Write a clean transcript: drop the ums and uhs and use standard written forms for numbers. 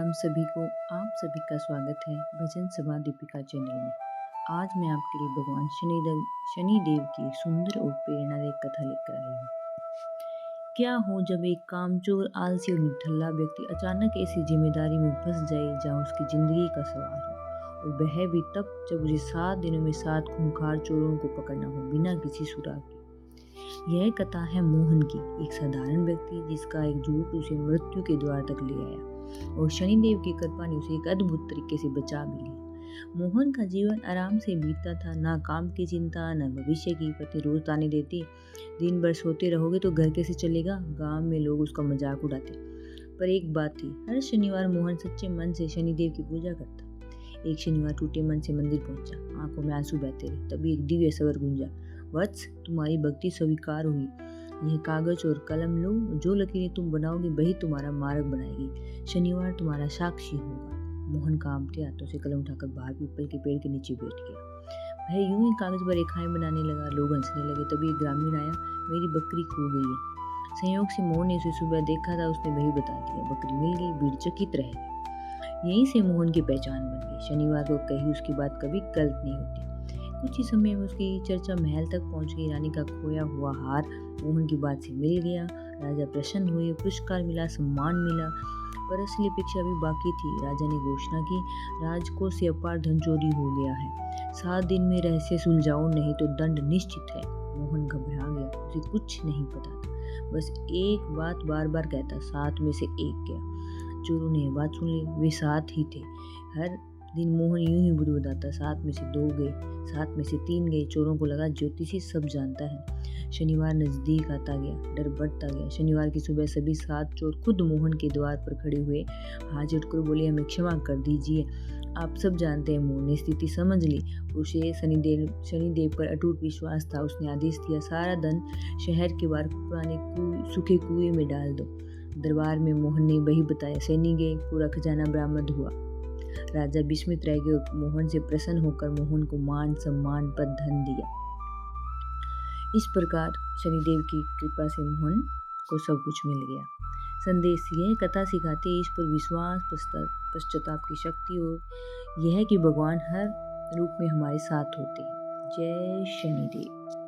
हम सभी को आप सभी का स्वागत है भजन सभा दीपिका चैनल में। आज मैं आपके लिए भगवान शनिदेव की एक सुंदर और प्रेरणादायक कथा लेकर आई हूँ। क्या हो जब एक कामचोर, आलसी और निठल्ला व्यक्ति अचानक ऐसी जिम्मेदारी में फंस जाए जहाँ उसकी जिंदगी का सवाल हो, और वह भी तब जब उसे 7 दिनों में 7 खूंखार चोरों को पकड़ना हो बिना किसी सुराग के। यह कथा है मोहन की, एक साधारण व्यक्ति जिसका एक झूठ उसे मृत्यु के द्वार तक ले आया और शनिदेव की कृपा ने उसे एक अद्भुत तरीके से बचा भी लिया। मोहन का जीवन आराम से बीतता था, ना काम की चिंता ना भविष्य की। पति रोज ताने देती, दिन भर सोते रहोगे तो घर कैसे चलेगा। गांव में लोग उसका मजाक उड़ाते, पर एक बात थी, हर शनिवार मोहन सच्चे मन से शनिदेव की पूजा करता। एक शनिवार टूटे मन से मंदिर पहुंचा, आंखों में आंसू बहते रहे। तभी एक दिव्य स्वर गूंजा, वत्स, तुम्हारी भक्ति स्वीकार हुई। यह कागज और कलम लो, जो लकीरें तुम बनाओगे वही तुम्हारा मार्ग बनाएगी। शनिवार तुम्हारा साक्षी होगा। मोहन कांपते हाथों से कलम उठाकर बाहर पीपल के पेड़ के नीचे बैठ गया। वह यूं ही कागज पर रेखाएं बनाने लगा। लोग हंसने लगे। तभी एक ग्रामीण आया, मेरी बकरी खो गई है। संयोग से मोहन ने उसे सुबह देखा था, उसने वही बता दिया। बकरी मिल गई, भीड़ चकित रह गई। यहीं से मोहन की पहचान बन गई। शनिवार को कही उसकी बात कभी गलत नहीं होती। कुछ ही समय में उसकी चर्चा महल तक पहुंच गई। रानी का खोया हुआ हार मोहन की बात से मिल गया। राजा प्रसन्न हुए, पुरस्कार मिला, सम्मान मिला, पर असली अपेक्षा भी बाकी थी। राजा ने घोषणा की, राजकोष से अपार धन चोरी हो गया है। 7 दिन में रहस्य सुलझाओ, नहीं तो दंड निश्चित है। मोहन घबरा गया, उसे कुछ नहीं पता था। बस एक बात बार बार कहता, 7 में से 1 गया। चोरों ने यह बात सुन ली, वे 7 ही थे। हर दिन मोहन यूं ही बुदबुदाता, 7 में से 2 गए, 7 में से 3 गए। चोरों को लगा ज्योतिषी सब जानता है। शनिवार नजदीक आता गया, डर बढ़ता गया। शनिवार की सुबह सभी 7 चोर खुद मोहन के द्वार पर खड़े हुए। हाथ जोड़कर बोले, हमें क्षमा कर दीजिए, आप सब जानते हैं। मोहन ने स्थिति समझ ली। उसे शनिदेव पर अटूट विश्वास था। उसने आदेश दिया, सारा धन शहर के बाहर पुराने सूखे कुएं में डाल दो। दरबार में मोहन ने वही बताया। सैनिक गए, पूरा खजाना बरामद हुआ। राजा विस्मित रह गए और मोहन से प्रसन्न होकर मोहन को मान, सम्मान, पद, धन दिया। इस प्रकार शनिदेव की कृपा से मोहन को सब कुछ मिल गया। संदेश, यह कथा सिखाती है ईश्वर विश्वास, पश्चाताप की शक्ति और यह कि भगवान हर रूप में हमारे साथ होते हैं। जय शनिदेव।